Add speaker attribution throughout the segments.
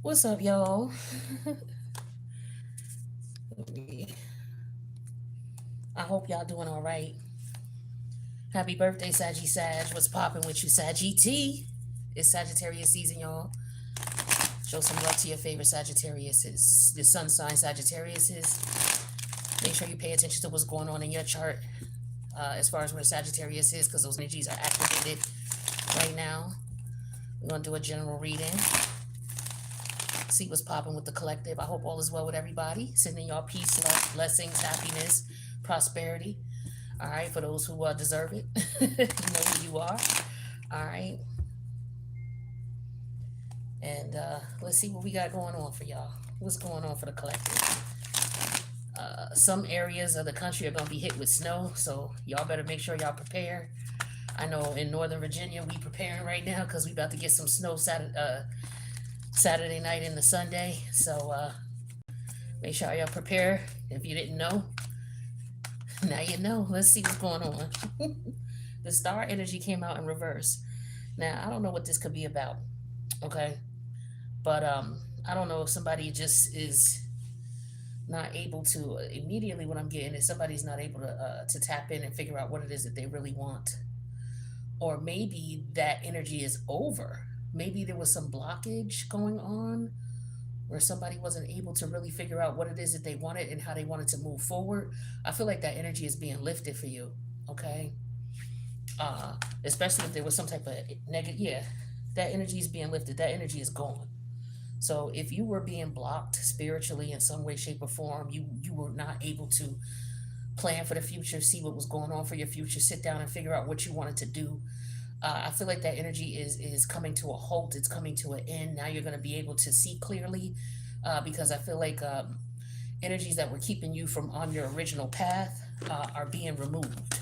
Speaker 1: What's up, y'all? I hope y'all doing all right. Happy birthday, Saggy Sag. What's popping with you, Saggy T? It's Sagittarius season, y'all. Show some love to your favorite Sagittariuses. The sun sign Sagittariuses. Make sure you pay attention to what's going on in your chart as far as where Sagittarius is, because those energies are activated right now. We're going to do a general reading. See what's popping with the collective. I hope all is well with everybody. Sending y'all peace, love, blessings, happiness, prosperity. All right, for those who deserve it, you know who you are. All right, and let's see what we got going on for y'all. What's going on for the collective? Some areas of the country are gonna be hit with snow, so y'all better make sure y'all prepare. I know in Northern Virginia we preparing right now because we about to get some snow Saturday night into Sunday. So make sure y'all prepare. If you didn't know, now you know. Let's see what's going on. The star energy came out in reverse. Now I don't know what this could be about. Okay, but I don't know if somebody just is not able to immediately. What I'm getting is somebody's not able to tap in and figure out what it is that they really want, or maybe that energy is over. Maybe there was some blockage going on where somebody wasn't able to really figure out what it is that they wanted and how they wanted to move forward. I feel like that energy is being lifted for you. Okay, especially if there was some type of negative. Yeah, that energy is being lifted. That energy is gone. So if you were being blocked spiritually in some way, shape, or form, you were not able to plan for the future, see what was going on for your future, sit down and figure out what you wanted to do. I feel like that energy is coming to a halt. It's coming to an end. Now you're going to be able to see clearly, because I feel like energies that were keeping you from on your original path are being removed.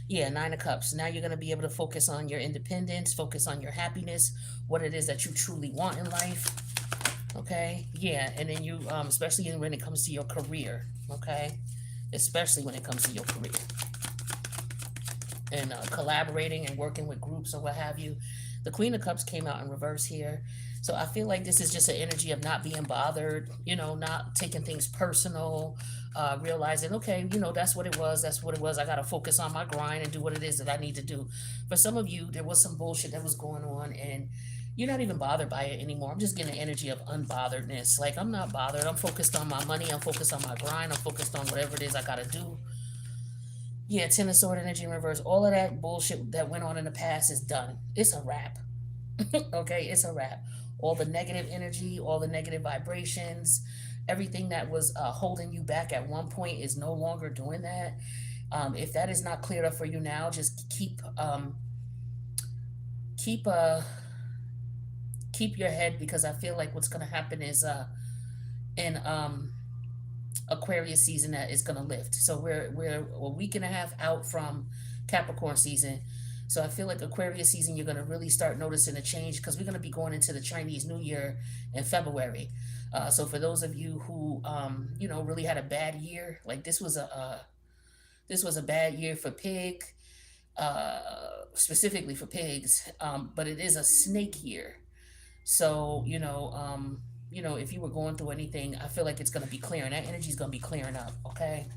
Speaker 1: Yeah, Nine of Cups. Now you're going to be able to focus on your independence, focus on your happiness, what it is that you truly want in life. Okay, yeah, and then you, especially when it comes to your career. Okay, especially when it comes to your career and collaborating and working with groups or what have you. The Queen of Cups came out in reverse here. So I feel like this is just an energy of not being bothered, not taking things personal, realizing, okay, that's what it was. That's what it was. I got to focus on my grind and do what it is that I need to do. For some of you, there was some bullshit that was going on and you're not even bothered by it anymore. I'm just getting the energy of unbotheredness. Like, I'm not bothered. I'm focused on my money. I'm focused on my grind. I'm focused on whatever it is I got to do. Yeah, Ten of Sword energy in reverse. All of that bullshit that went on in the past is done. It's a wrap. Okay, it's a wrap. All the negative energy, all the negative vibrations, everything that was holding you back at one point is no longer doing that. If that is not cleared up for you now, just keep keep your head, because I feel like what's gonna happen is in Aquarius season that is gonna lift. So we're a week and a half out from Capricorn season. So I feel like Aquarius season, you're gonna really start noticing a change because we're gonna be going into the Chinese New Year in February. So for those of you who really had a bad year, like this was a bad year for pig, specifically for pigs, but it is a snake year. So if you were going through anything, I feel like it's gonna be clearing. That energy is gonna be clearing up. Okay,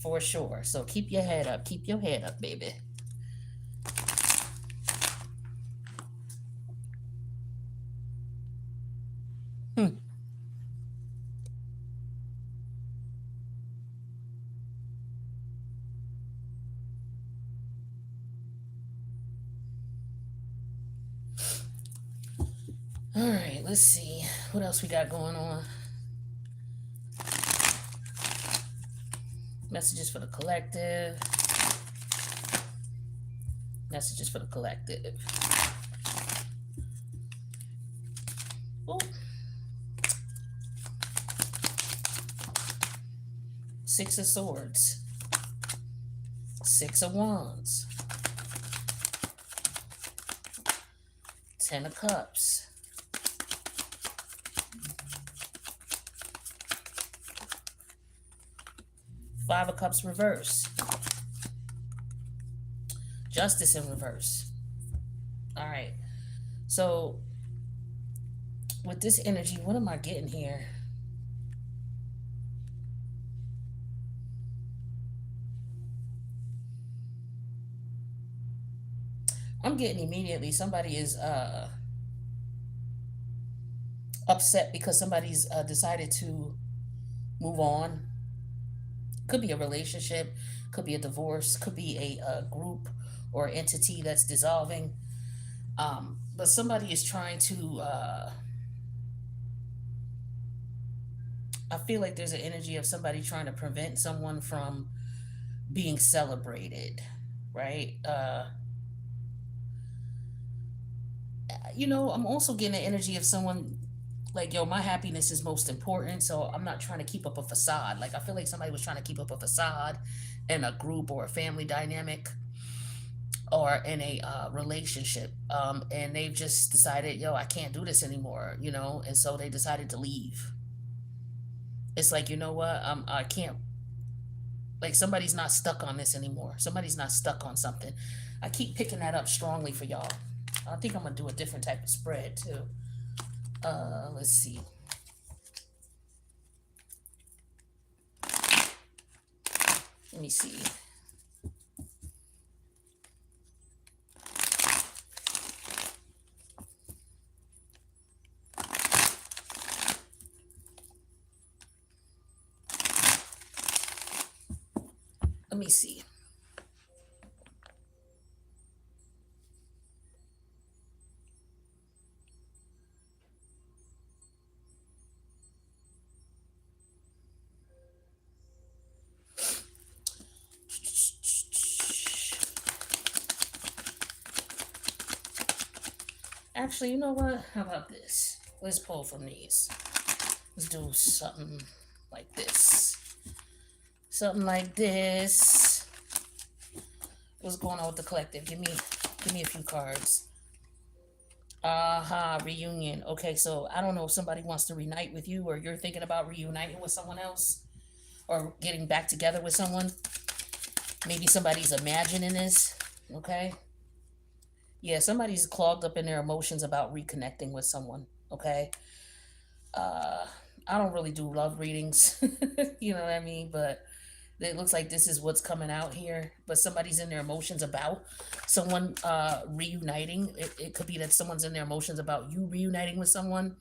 Speaker 1: for sure. So keep your head up. Keep your head up, baby. Hmm. All right, let's see what else we got going on. Messages for the collective. Messages for the collective. Oh. Six of Swords. Six of Wands. Ten of Cups. Five of Cups reverse. Justice in reverse. All right. So with this energy, what am I getting here? I'm getting immediately somebody is upset because somebody's decided to move on. Could be a relationship, could be a divorce, could be a group or entity that's dissolving. But somebody is trying to. I feel like there's an energy of somebody trying to prevent someone from being celebrated, right? I'm also getting the energy of someone like, yo, my happiness is most important, so I'm not trying to keep up a facade. Like, I feel like somebody was trying to keep up a facade in a group or a family dynamic or in a relationship, and they've just decided, yo, I can't do this anymore, and so they decided to leave. It's like, you know what, I can't. Like, somebody's not stuck on this anymore. Somebody's not stuck on something. I keep picking that up strongly for y'all. I think I'm gonna do a different type of spread too. Let's see. Let me see. Let me see. Actually, you know what? How about this? Let's pull from these. Let's do something like this. Something like this. What's going on with the collective? Give me a few cards. Aha, reunion. Okay, so I don't know if somebody wants to reunite with you or you're thinking about reuniting with someone else or getting back together with someone. Maybe somebody's imagining this. Okay. Yeah, somebody's clogged up in their emotions about reconnecting with someone. Okay. Uh, I don't really do love readings. You know what I mean? But it looks like this is what's coming out here. But somebody's in their emotions about someone reuniting. It could be that someone's in their emotions about you reuniting with someone,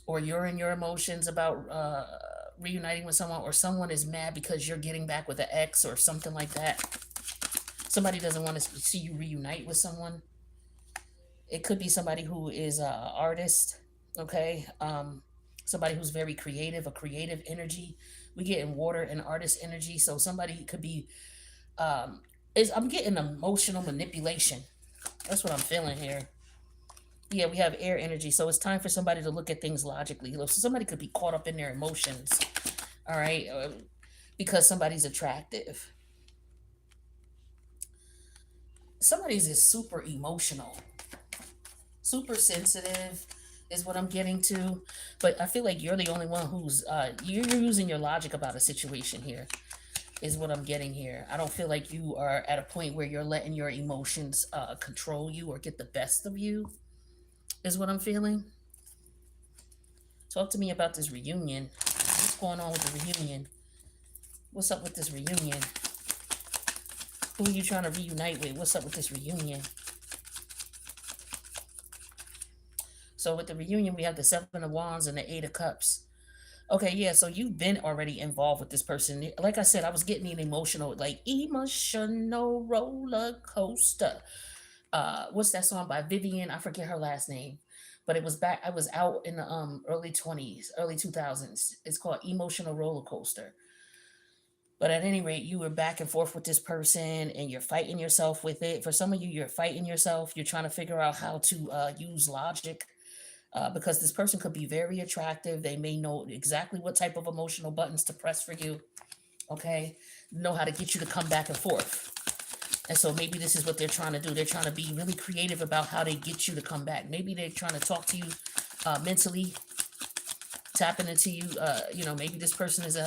Speaker 1: or you're in your emotions about reuniting with someone, or someone is mad because you're getting back with an ex or something like that. Somebody doesn't want to see you reunite with someone. It could be somebody who is a artist, okay? Somebody who's very creative, a creative energy. We get in water and artist energy, so somebody could be. Is I'm getting emotional manipulation. That's what I'm feeling here. Yeah, we have air energy, so it's time for somebody to look at things logically. So somebody could be caught up in their emotions, all right, because somebody's attractive. Somebody's is super emotional, super sensitive is what I'm getting to. But I feel like you're the only one who's you're using your logic about a situation here is what I'm getting here. I don't feel like you are at a point where you're letting your emotions control you or get the best of you is what I'm feeling. Talk to me about this reunion. What's going on with the reunion? What's up with this reunion? Who are you trying to reunite with? What's up with this reunion? So with the reunion, we have the Seven of Wands and the Eight of Cups. Okay, yeah, so you've been already involved with this person. Like I said, I was getting an emotional, like emotional roller coaster. What's that song by Vivian? I forget her last name. But it was back I was out in the early 20s, early 2000s. It's called Emotional Roller Coaster. But at any rate, you were back and forth with this person and you're fighting yourself with it. For some of you, you're fighting yourself. You're trying to figure out how to use logic because this person could be very attractive. They may know exactly what type of emotional buttons to press for you. Okay. Know how to get you to come back and forth. And so maybe this is what they're trying to do. They're trying to be really creative about how they get you to come back. Maybe they're trying to talk to you mentally, tapping into you. Maybe this person is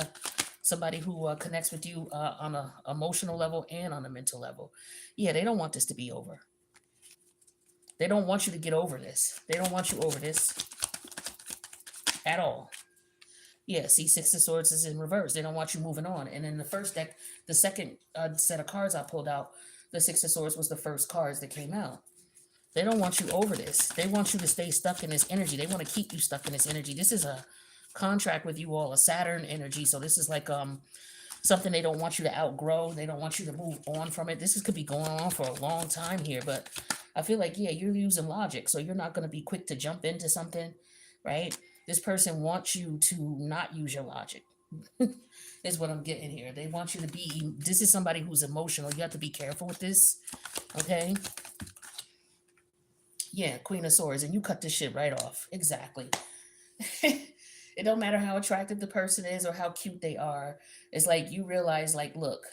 Speaker 1: somebody who connects with you on a emotional level and on a mental level. Yeah, they don't want this to be over. They don't want you to get over this. They don't want you over this at all. Yeah, see, Six of Swords is in reverse. They don't want you moving on. And in the first deck, the second set of cards I pulled out, the Six of Swords was the first cards that came out. They don't want you over this. They want you to stay stuck in this energy. They want to keep you stuck in this energy. This is a contract with you all, a Saturn energy. So this is like something they don't want you to outgrow. They don't want you to move on from it. Could be going on for a long time here, but I feel like, yeah, you're using logic. So you're not going to be quick to jump into something, right? This person wants you to not use your logic. Is what I'm getting here. They want you to be, this is somebody who's emotional. You have to be careful with this, okay? Yeah, Queen of Swords, and you cut this shit right off. Exactly. It don't matter how attractive the person is or how cute they are. It's like you realize, like, look,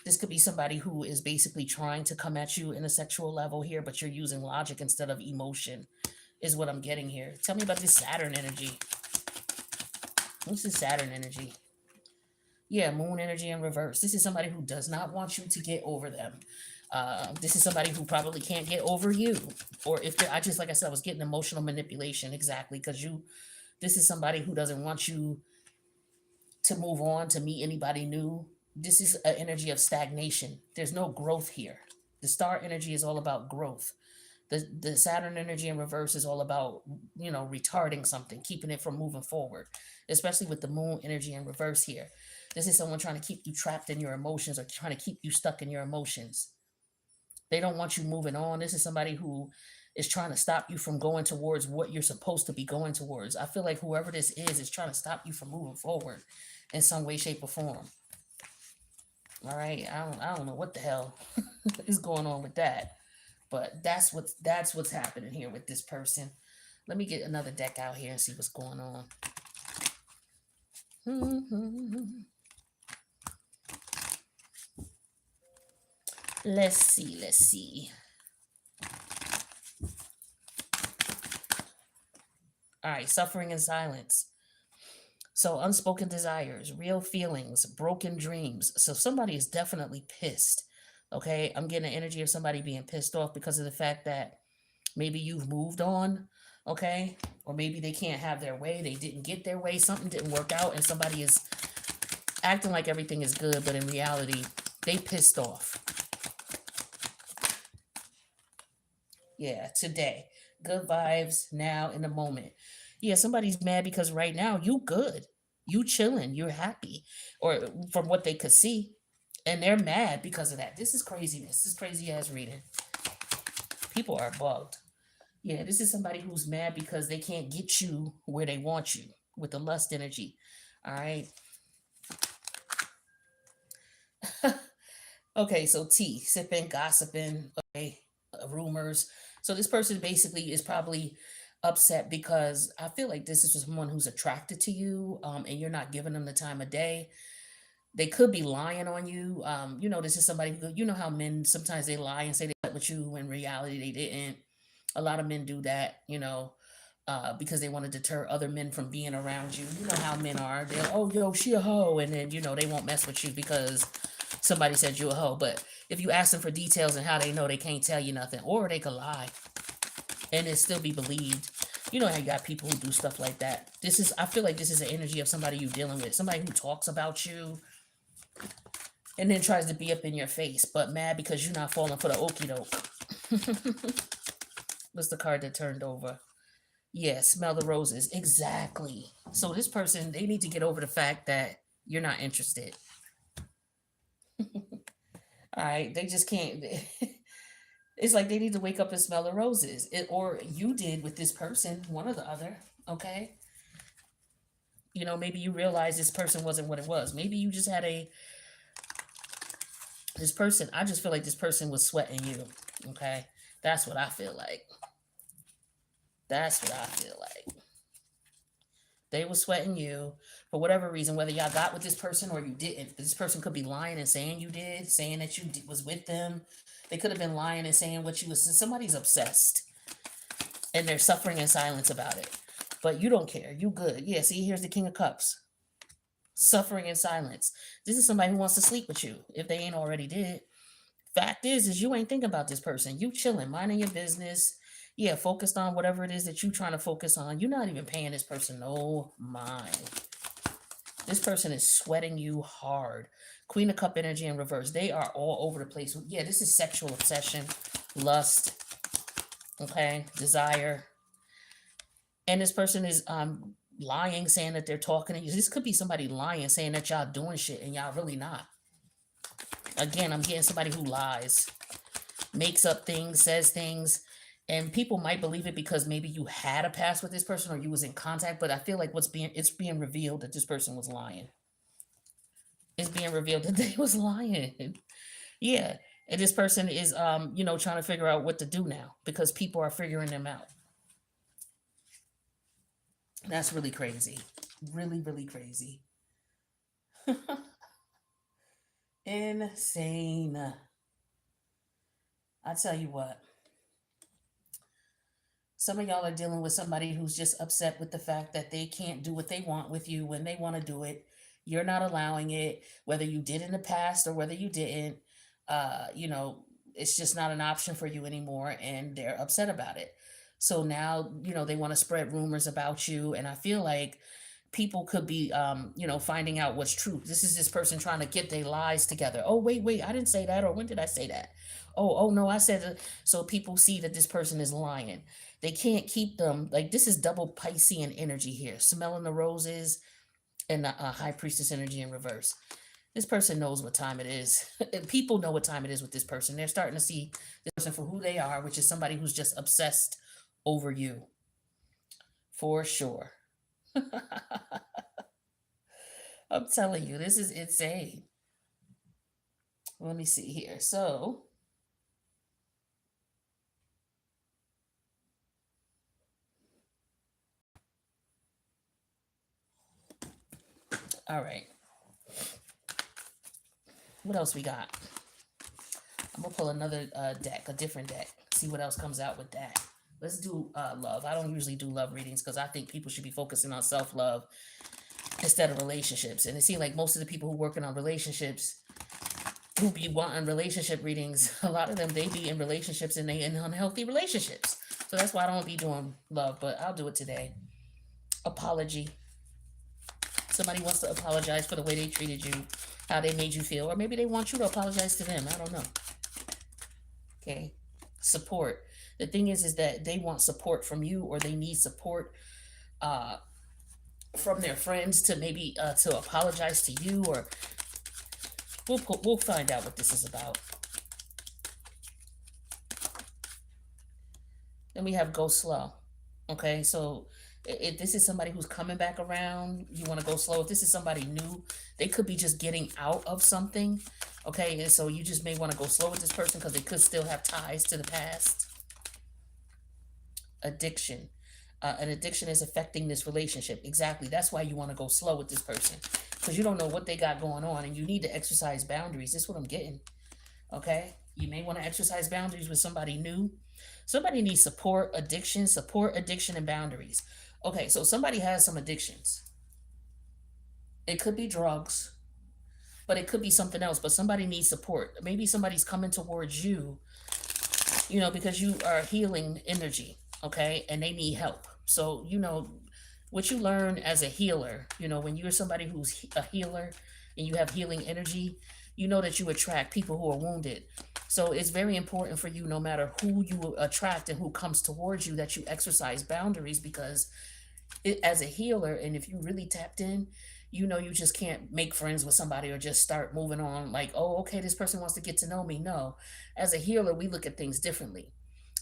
Speaker 1: this could be somebody who is basically trying to come at you in a sexual level here, but you're using logic instead of emotion, is what I'm getting here. Tell me about this Saturn energy. What's this Saturn energy? Yeah, Moon energy in reverse. This is somebody who does not want you to get over them. This is somebody who probably can't get over you. Or if I just, like I said, I was getting emotional manipulation, exactly, because this is somebody who doesn't want you to move on, to meet anybody new. This is an energy of stagnation. There's no growth here. The star energy is all about growth. The Saturn energy in reverse is all about, retarding something, keeping it from moving forward, especially with the Moon energy in reverse here. This is someone trying to keep you trapped in your emotions or trying to keep you stuck in your emotions. They don't want you moving on. This is somebody who is trying to stop you from going towards what you're supposed to be going towards. I feel like whoever this is trying to stop you from moving forward in some way, shape, or form. All right, I don't know what the hell is going on with that, but that's what's happening here with this person. Let me get another deck out here and see what's going on. Let's see. All right, suffering in silence. So unspoken desires, real feelings, broken dreams. So somebody is definitely pissed. Okay, I'm getting the energy of somebody being pissed off because of the fact that maybe you've moved on, okay? Or maybe they can't have their way. They didn't get their way. Something didn't work out and somebody is acting like everything is good, but in reality, they pissed off. Yeah, today. Good vibes now in the moment. Yeah, somebody's mad because right now you good. You chilling, you're happy. Or from what they could see. And they're mad because of that. This is craziness. This is crazy ass reading. People are bugged. Yeah, this is somebody who's mad because they can't get you where they want you with the lust energy. All right. Okay, so tea, sipping, gossiping, okay, rumors. So this person basically is probably upset because I feel like this is someone who's attracted to you, and you're not giving them the time of day. They could be lying on you. This is somebody who, how men sometimes they lie and say they slept with you when in reality they didn't. A lot of men do that, because they want to deter other men from being around you. You know how men are. They'll, oh, yo, she a hoe. And then, they won't mess with you because somebody said you a hoe. But if you ask them for details and how they know, they can't tell you nothing. Or they could lie and it still be believed. You know how you got people who do stuff like that. I feel like this is the energy of somebody you're dealing with. Somebody who talks about you and then tries to be up in your face, but mad because you're not falling for the okie doke. What's the card that turned over? Yeah, smell the roses. Exactly. So this person, they need to get over the fact that you're not interested. All right, they just can't. It's like they need to wake up and smell the roses. Or you did with this person, one or the other, okay? Maybe you realized this person wasn't what it was. Maybe you just had this person, I just feel like this person was sweating you, okay? That's what I feel like. That's what I feel like. They were sweating you for whatever reason, whether y'all got with this person or you didn't. This person could be lying and saying you did, saying that you was with them. They could have been lying and saying what you was. Somebody's obsessed and they're suffering in silence about it. But you don't care. You good. Yeah, see, here's the King of Cups. Suffering in silence. This is somebody who wants to sleep with you if they ain't already did. Fact is you ain't thinking about this person. You chilling, minding your business. Yeah, focused on whatever it is that you trying to focus on. You're not even paying this person no mind. This person is sweating you hard. Queen of Cup energy in reverse. They are all over the place. Yeah, this is sexual obsession, lust, okay, desire. And this person is lying, saying that they're talking to you. This could be somebody lying, saying that y'all doing shit and y'all really not. Again, I'm getting somebody who lies, makes up things, says things, and people might believe it because maybe you had a past with this person or you was in contact. But I feel like it's being revealed that this person was lying. It's being revealed that they was lying. Yeah, and this person is trying to figure out what to do now because people are figuring them out. That's really crazy. Really, really crazy. Insane. I tell you what, some of y'all are dealing with somebody who's just upset with the fact that they can't do what they want with you when they want to do it. You're not allowing it, whether you did in the past or whether you didn't. It's just not an option for you anymore, and they're upset about it. So now, they want to spread rumors about you, and I feel like people could be, finding out what's true. This is this person trying to get their lies together. Oh, wait, I didn't say that, or when did I say that? Oh, no, I said it. So people see that this person is lying. They can't keep them. Like, this is double Piscean energy here, smelling the roses, and the high priestess energy in reverse. This person knows what time it is. And people know what time it is with this person. They're starting to see this person for who they are, which is somebody who's just obsessed over you. For sure. I'm telling you, this is insane. Let me see here. So, all right. What else we got? I'm gonna pull another deck, a different deck. See what else comes out with that. Let's do love. I don't usually do love readings because I think people should be focusing on self love instead of relationships. And it seems like most of the people who working on relationships, who be wanting relationship readings, a lot of them they be in relationships and they in unhealthy relationships. So that's why I don't be doing love, but I'll do it today. Apology. Somebody wants to apologize for the way they treated you, how they made you feel, or maybe they want you to apologize to them. I don't know. Okay. Support. The thing is that they want support from you, or they need support uh, from their friends to maybe to apologize to you, or we'll find out what this is about. Then we have go slow. Okay, so if this is somebody who's coming back around, you want to go slow. If this is somebody new, they could be just getting out of something. Okay, and so you just may want to go slow with this person because they could still have ties to the past. Addiction. An addiction is affecting this relationship. Exactly. That's why you want to go slow with this person because you don't know what they got going on and you need to exercise boundaries. This is what I'm getting. Okay, you may want to exercise boundaries with somebody new. Somebody needs support, addiction, and boundaries. Okay, so somebody has some addictions. It could be drugs, but it could be something else. But somebody needs support. Maybe somebody's coming towards you, because you are healing energy, okay, and they need help. So, what you learn as a healer, when you're somebody who's a healer and you have healing energy, you know that you attract people who are wounded. So it's very important for you, no matter who you attract and who comes towards you, that you exercise boundaries because as a healer, and if you really tapped in, you just can't make friends with somebody or just start moving on like, oh, okay, this person wants to get to know me. No, as a healer, we look at things differently.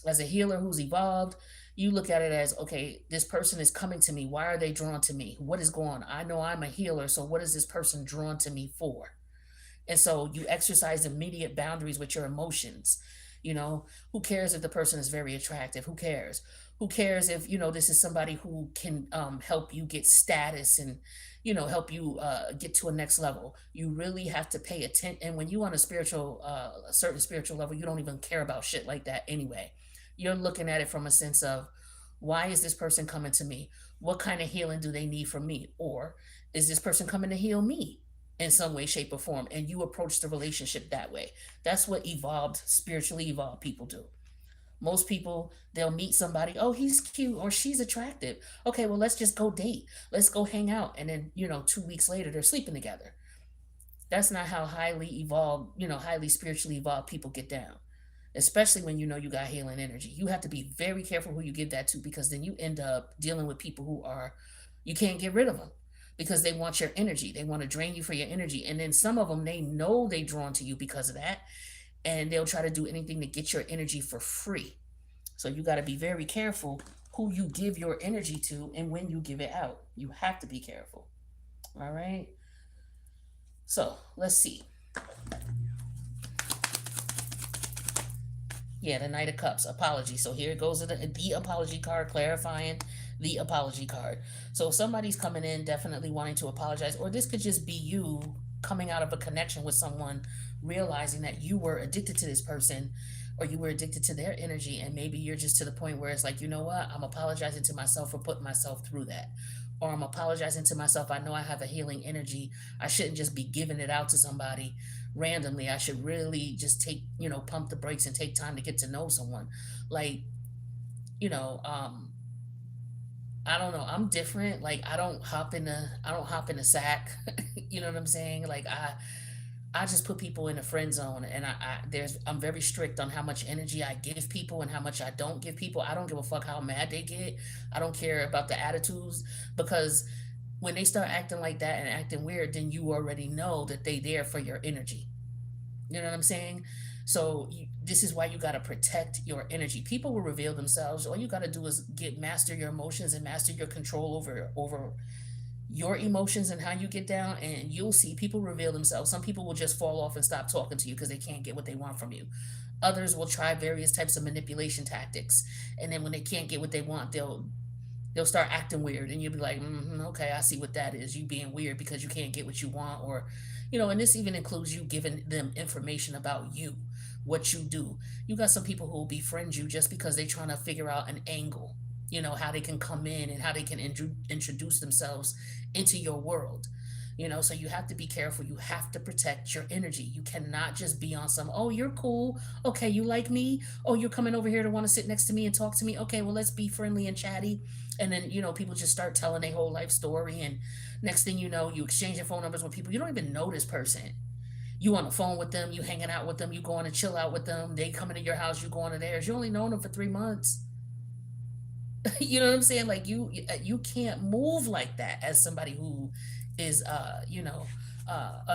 Speaker 1: As a healer who's evolved, you look at it as, okay, this person is coming to me. Why are they drawn to me? What is going on? I know I'm a healer, so what is this person drawn to me for? And so you exercise immediate boundaries with your emotions. Who cares if the person is very attractive? Who cares? Who cares if, this is somebody who can help you get status and, help you get to a next level. You really have to pay attention. And when you on a certain spiritual level, you don't even care about shit like that anyway. You're looking at it from a sense of, why is this person coming to me? What kind of healing do they need from me? Or is this person coming to heal me? in some way, shape, or form, and you approach the relationship that way. That's what evolved, spiritually evolved people do. Most people, they'll meet somebody, oh, he's cute or she's attractive. Okay, well, let's just go date. Let's go hang out. And then, 2 weeks later, they're sleeping together. That's not how highly evolved, highly spiritually evolved people get down. Especially when you got healing energy. You have to be very careful who you give that to, because then you end up dealing with people who are, you can't get rid of them because they want your energy. They want to drain you for your energy. And then some of them, they know they're drawn to you because of that. And they'll try to do anything to get your energy for free. So you got to be very careful who you give your energy to and when you give it out. You have to be careful. All right. So let's see. Yeah, the Knight of Cups, apology. So here it goes, the apology card, clarifying the apology card. So if somebody's coming in definitely wanting to apologize, or this could just be you coming out of a connection with someone, realizing that you were addicted to this person or you were addicted to their energy, and maybe you're just to the point where it's like, you know what, I'm apologizing to myself for putting myself through that. Or I'm apologizing to myself. I know I have a healing energy. I shouldn't just be giving it out to somebody randomly. I should really just pump the brakes and take time to get to know someone. Like, you know, um, I don't know. I'm different. Like, I don't hop in a sack. You know what I'm saying? Like, I just put people in a friend zone, and I'm very strict on how much energy I give people and how much I don't give people. I don't give a fuck how mad they get. I don't care about the attitudes, because when they start acting like that and acting weird, then you already know that they there for your energy. You know what I'm saying? So this is why you got to protect your energy. People will reveal themselves. All you got to do is get master your emotions and master your control over your emotions and how you get down, and you'll see people reveal themselves. Some people will just fall off and stop talking to you because they can't get what they want from you. Others will try various types of manipulation tactics, and then when they can't get what they want, they'll start acting weird, and you'll be like, okay, I see what that is. You being weird because you can't get what you want, or and this even includes you giving them information about you, what you do. You got some people who will befriend you just because they're trying to figure out an angle, how they can come in and how they can introduce themselves into your world. So you have to be careful. You have to protect your energy. You cannot just be on some, oh, you're cool. Okay, you like me. Oh, you're coming over here to want to sit next to me and talk to me. Okay, well, let's be friendly and chatty. And then, people just start telling their whole life story. And next thing you know, you exchange your phone numbers with people. You don't even know this person. You on the phone with them, you hanging out with them, you going to chill out with them. They coming to your house, you going to theirs. You only known them for 3 months. You know what I'm saying? Like, you can't move like that as somebody who is a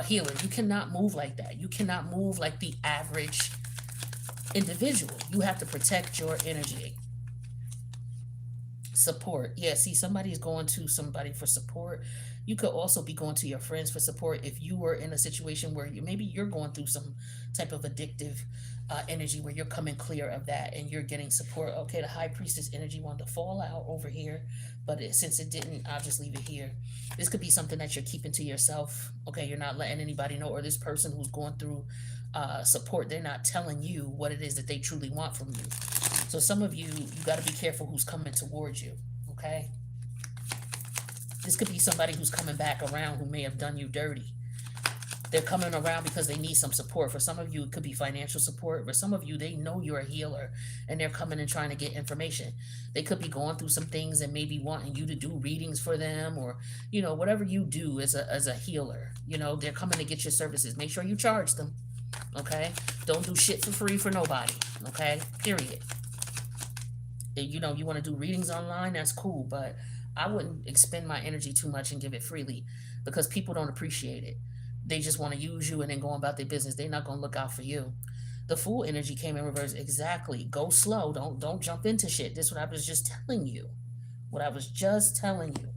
Speaker 1: healer. You cannot move like that. You cannot move like the average individual. You have to protect your energy. Support. Yeah, see, somebody's going to somebody for support. You could also be going to your friends for support if you were in a situation where maybe you're going through some type of addictive energy, where you're coming clear of that and you're getting support. Okay, the high priestess energy wanted to fall out over here, but since it didn't, I'll just leave it here. This could be something that you're keeping to yourself. Okay, you're not letting anybody know, or this person who's going through support, they're not telling you what it is that they truly want from you. So some of you got to be careful who's coming towards you. Okay, this could be somebody who's coming back around who may have done you dirty. They're coming around because they need some support. For some of you, it could be financial support. For some of you, they know you're a healer and they're coming and trying to get information. They could be going through some things and maybe wanting you to do readings for them, or, whatever you do as a healer. They're coming to get your services. Make sure you charge them. Okay? Don't do shit for free for nobody. Okay? Period. You want to do readings online, that's cool, but I wouldn't expend my energy too much and give it freely, because people don't appreciate it. They just want to use you and then go about their business. They're not going to look out for you. The Fool energy came in reverse. Exactly. Go slow. Don't jump into shit. This is what I was just telling you. What I was just telling you.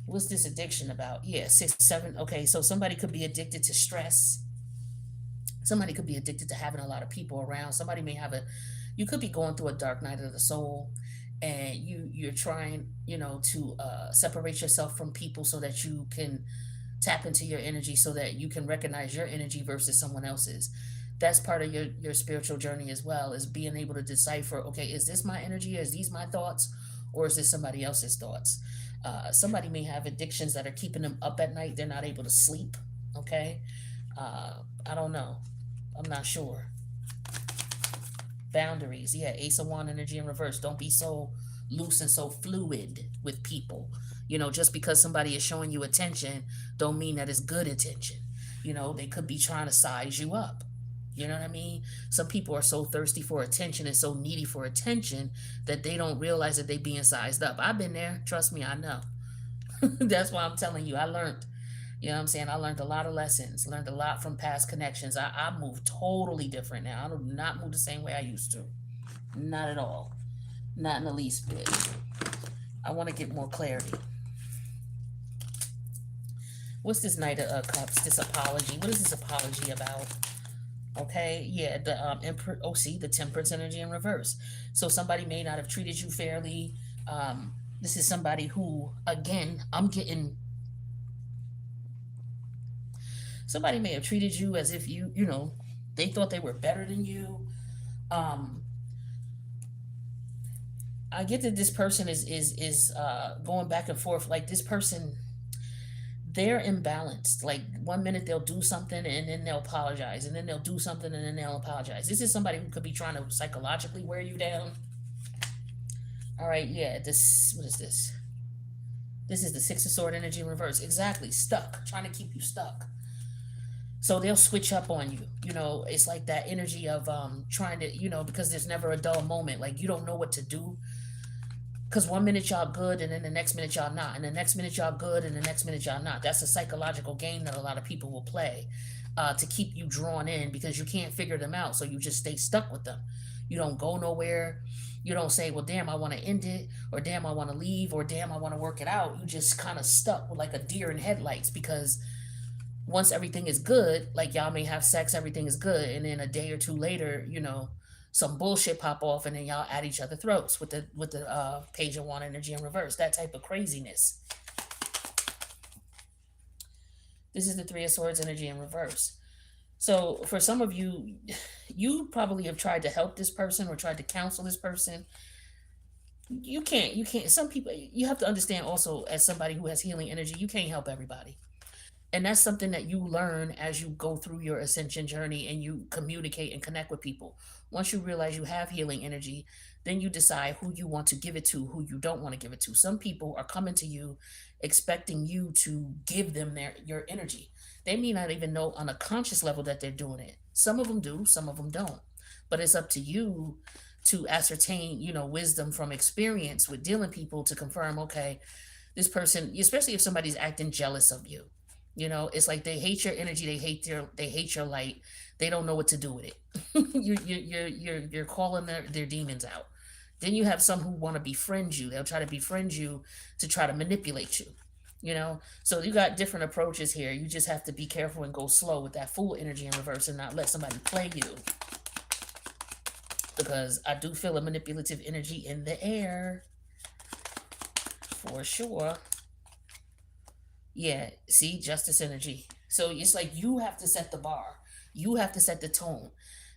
Speaker 1: What's this addiction about? Yeah, 6, 7. Okay, so somebody could be addicted to stress. Somebody could be addicted to having a lot of people around. Somebody may have you could be going through a dark night of the soul, and you're trying, to separate yourself from people so that you can tap into your energy, so that you can recognize your energy versus someone else's. That's part of your spiritual journey as well, is being able to decipher, okay, is this my energy? Is these my thoughts? Or is this somebody else's thoughts? Somebody may have addictions that are keeping them up at night. They're not able to sleep. Okay. I don't know. I'm not sure. Boundaries. Yeah, Ace of Wand energy in reverse. Don't be so loose and so fluid with people. Just because somebody is showing you attention, don't mean that it's good attention. They could be trying to size you up. You know what I mean? Some people are so thirsty for attention and so needy for attention that they don't realize that they being sized up. I've been there. Trust me, I know. That's why I'm telling you. I learned. You know what I'm saying? I learned a lot of lessons, learned a lot from past connections. I move totally different now. I do not move the same way I used to. Not at all. Not in the least bit. I want to get more clarity. What's this Knight of Cups? This apology. What is this apology about? Okay, yeah, the oh, see, the Temperance energy in reverse. So somebody may not have treated you fairly. This is somebody who, again, I'm getting. Somebody may have treated you as if they thought they were better than you. Um, I get that this person is going back and forth. Like this person, they're imbalanced. Like one minute they'll do something and then they'll apologize, and then they'll do something and then they'll apologize. This is somebody who could be trying to psychologically wear you down. All right, yeah. This what is this? This is the Six of Sword energy in reverse. Exactly, stuck, trying to keep you stuck. So they'll switch up on you. It's like that energy of trying to, because there's never a dull moment. Like you don't know what to do. Because one minute y'all good and then the next minute y'all not. And the next minute y'all good and the next minute y'all not. That's a psychological game that a lot of people will play to keep you drawn in because you can't figure them out. So you just stay stuck with them. You don't go nowhere. You don't say, well, damn, I want to end it, or damn, I want to leave, or damn, I want to work it out. You just kind of stuck with like a deer in headlights because once everything is good, like y'all may have sex, everything is good, and then a day or two later, some bullshit pop off, and then y'all at each other throats with the Page of Wand energy in reverse. That type of craziness. This is the Three of Swords energy in reverse. So for some of you, you probably have tried to help this person or tried to counsel this person. You can't. Some people, you have to understand also, as somebody who has healing energy, you can't help everybody. And that's something that you learn as you go through your ascension journey and you communicate and connect with people. Once you realize you have healing energy, then you decide who you want to give it to, who you don't want to give it to. Some people are coming to you expecting you to give them your energy. They may not even know on a conscious level that they're doing it. Some of them do, some of them don't. But it's up to you to ascertain, wisdom from experience with dealing people to confirm, okay, this person, especially if somebody's acting jealous of you. It's like they hate your energy, they hate your light. They don't know what to do with it. You're calling their demons out. Then you have some who want to befriend you. They'll try to befriend you to try to manipulate you. So you got different approaches here. You just have to be careful and go slow with that Fool energy in reverse and not let somebody play you, because I do feel a manipulative energy in the air for sure. Yeah, see, justice energy. So it's like you have to set the bar. You have to set the tone.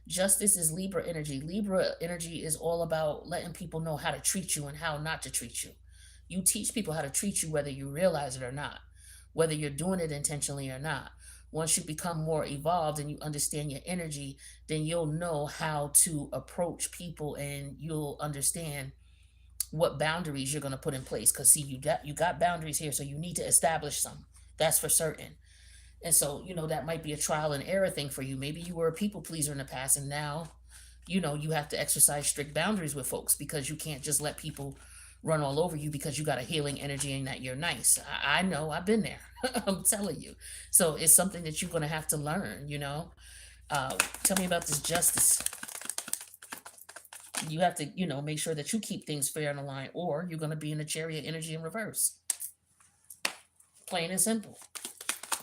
Speaker 1: Justice is Libra energy. Libra energy is all about letting people know how to treat you and how not to treat you. You teach people how to treat you whether you realize it or not, whether you're doing it intentionally or not. Once you become more evolved and you understand your energy, then you'll know how to approach people and you'll understand what boundaries you're going to put in place, because see, you got boundaries here, so you need to establish some. That's for certain. And so that might be a trial and error thing for you. Maybe you were a people pleaser in the past, and now you have to exercise strict boundaries with folks, because you can't just let people run all over you because you got a healing energy and that you're nice. I know, I've been there. I'm telling you. So it's something that you're going to have to learn. Tell me about this justice. You have to, make sure that you keep things fair and aligned, or you're going to be in the Chariot energy in reverse. Plain and simple.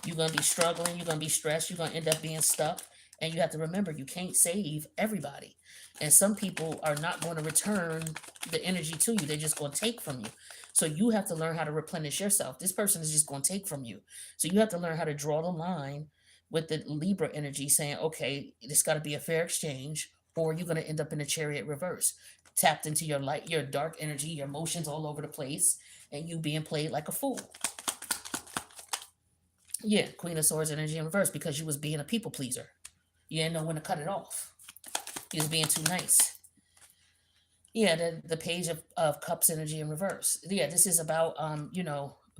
Speaker 1: You're going to be struggling. You're going to be stressed. You're going to end up being stuck. And you have to remember, you can't save everybody. And some people are not going to return the energy to you. They're just going to take from you. So you have to learn how to replenish yourself. This person is just going to take from you. So you have to learn how to draw the line with the Libra energy, saying, okay, this got to be a fair exchange. or you're going to end up in a Chariot reverse, tapped into your light, your dark energy, your emotions all over the place, and you being played like a fool. Yeah, Queen of Swords energy in reverse, because you was being a people pleaser. You didn't know when to cut it off. You was being too nice. Yeah, the Page of Cups energy in reverse. Yeah, this is about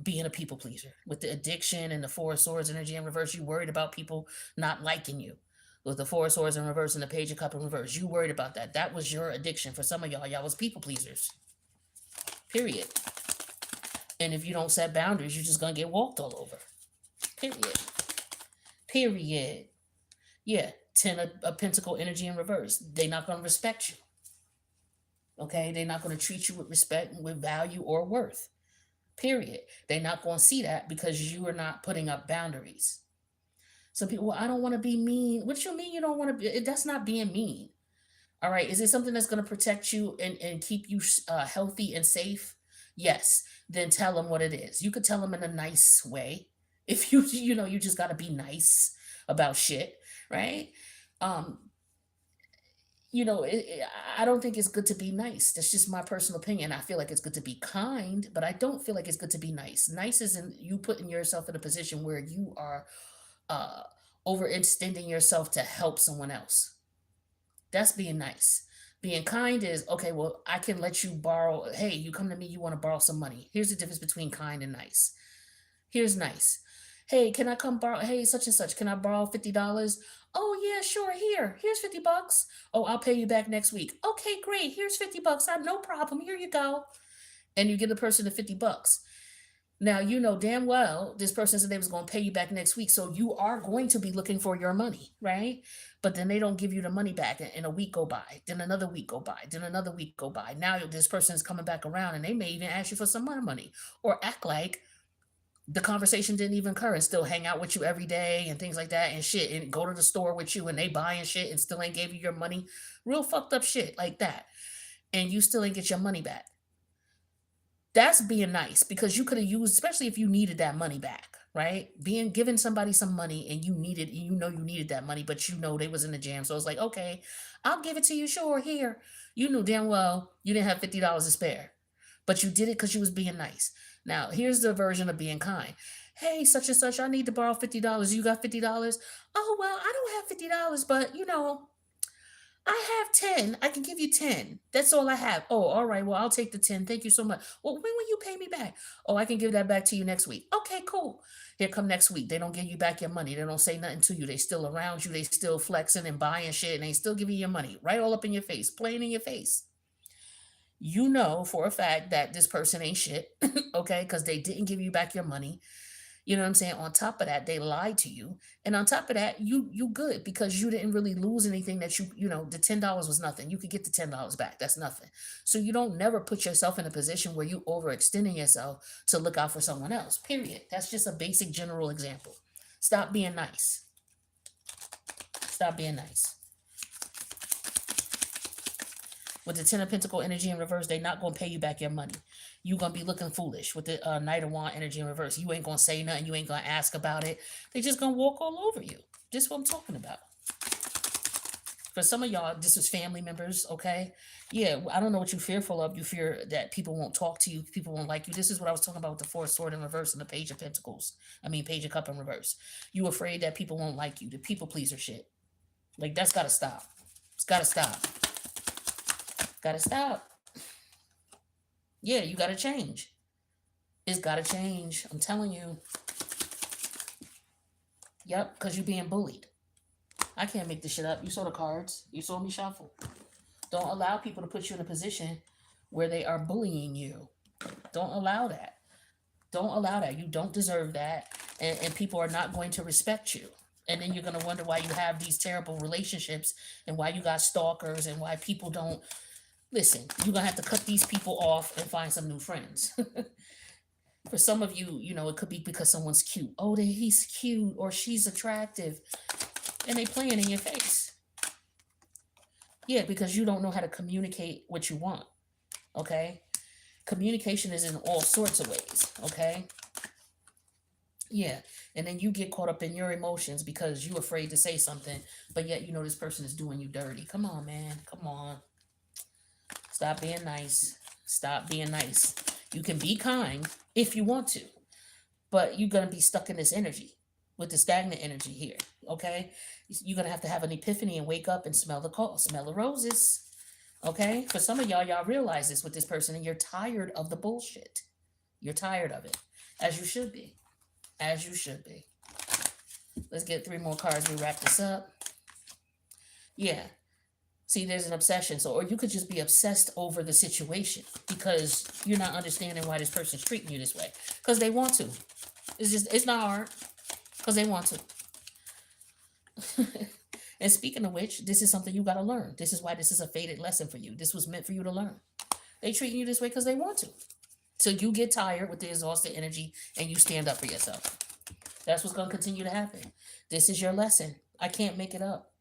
Speaker 1: being a people pleaser. With the addiction and the Four of Swords energy in reverse, you worried about people not liking you. With the Four of Swords in reverse and the Page of Cups in reverse, you worried about that. That was your addiction. For some of y'all, y'all was people pleasers. Period. And if you don't set boundaries, you're just gonna get walked all over. Period. Period. Yeah, Ten of Pentacle energy in reverse. They're not gonna respect you. Okay, they're not gonna treat you with respect, with value, or worth. Period. They're not gonna see that because you are not putting up boundaries. Some people, well, I don't want to be mean. What you mean you don't want to be? That's not being mean. All right. Is it something that's going to protect you and keep you healthy and safe? Yes. Then tell them what it is. You could tell them in a nice way. If you just got to be nice about shit, right? Um, I don't think it's good to be nice. That's just my personal opinion. I feel like it's good to be kind, but I don't feel like it's good to be nice. Nice is you putting yourself in a position where you are uh, overextending yourself to help someone else. That's being nice. Being kind is, okay, well, I can let you borrow. Hey, you come to me, you want to borrow some money. Here's the difference between kind and nice. Here's nice. Hey, can I come borrow? Hey, such and such, can I borrow $50? Oh, yeah, sure. Here's $50. Oh, I'll pay you back next week. Okay, great. Here's $50. No problem. Here you go. And you give the person the $50. Now, you know damn well this person said they was going to pay you back next week. So you are going to be looking for your money, right? But then they don't give you the money back, and a week go by. Then another week go by. Then another week go by. Now this person is coming back around, and they may even ask you for some more money or act like the conversation didn't even occur and still hang out with you every day and things like that and shit, and go to the store with you and they buying shit and still ain't gave you your money. Real fucked up shit like that. And you still ain't get your money back. That's being nice, because you could have used, especially if you needed that money back, right? Being giving somebody some money and you needed that money, but they was in the jam. So it's like, okay, I'll give it to you. Sure, here. You knew damn well you didn't have $50 to spare, but you did it because you was being nice. Now, here's the version of being kind. Hey, such and such, I need to borrow $50. You got $50? Oh, well, I don't have $50, but I have 10. I can give you 10. That's all I have. Oh, all right. Well, I'll take the 10. Thank you so much. Well, when will you pay me back? Oh, I can give that back to you next week. Okay, cool. Here come next week. They don't give you back your money. They don't say nothing to you. They still around you. They still flexing and buying shit, and they still giving you your money right all up in your face, playing in your face. You know for a fact that this person ain't shit, okay, because they didn't give you back your money. You know what I'm saying? On top of that, they lied to you. And on top of that, you good, because you didn't really lose anything. That the $10 was nothing. You could get the $10 back. That's nothing. So you don't never put yourself in a position where you overextending yourself to look out for someone else. Period. That's just a basic general example. Stop being nice. Stop being nice. With the Ten of Pentacle energy in reverse, they're not going to pay you back your money. You're going to be looking foolish with the Knight of Wands energy in reverse. You ain't going to say nothing. You ain't going to ask about it. They just going to walk all over you. This is what I'm talking about. For some of y'all, this is family members, okay? Yeah, I don't know what you're fearful of. You fear that people won't talk to you. People won't like you. This is what I was talking about with the Four of Swords in reverse and the Page of Pentacles. Page of Cup in reverse. You afraid that people won't like you. The people pleaser shit. Like, that's got to stop. It's got to stop. Gotta stop. Yeah, you gotta change. It's gotta change. I'm telling you. Yep, because you're being bullied. I can't make this shit up. You saw the cards. You saw me shuffle. Don't allow people to put you in a position where they are bullying you. Don't allow that. Don't allow that. You don't deserve that. And people are not going to respect you. And then you're going to wonder why you have these terrible relationships and why you got stalkers and why people don't. Listen, you're going to have to cut these people off and find some new friends. For some of you, it could be because someone's cute. Oh, he's cute or she's attractive. And they playing in your face. Yeah, because you don't know how to communicate what you want. Okay? Communication is in all sorts of ways. Okay? Yeah. And then you get caught up in your emotions because you're afraid to say something, but yet you know this person is doing you dirty. Come on, man. Come on. Stop being nice. Stop being nice. You can be kind if you want to, but you're going to be stuck in this energy with the stagnant energy here. Okay? You're going to have an epiphany and wake up and smell the call, smell the roses. Okay? For some of y'all realize this with this person and you're tired of the bullshit. You're tired of it. As you should be. As you should be. Let's get three more cards. We wrap this up. Yeah. See, there's an obsession. So, or you could just be obsessed over the situation because you're not understanding why this person's treating you this way. Because they want to. It's not hard. Because they want to. And speaking of which, this is something you got to learn. This is why this is a fated lesson for you. This was meant for you to learn. They treating you this way because they want to. So you get tired with the exhausted energy and you stand up for yourself. That's what's going to continue to happen. This is your lesson. I can't make it up.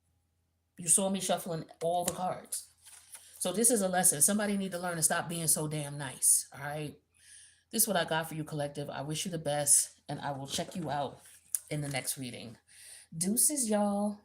Speaker 1: You saw me shuffling all the cards. So this is a lesson. Somebody need to learn to stop being so damn nice. All right. This is what I got for you, collective. I wish you the best, and I will check you out in the next reading. Deuces, y'all.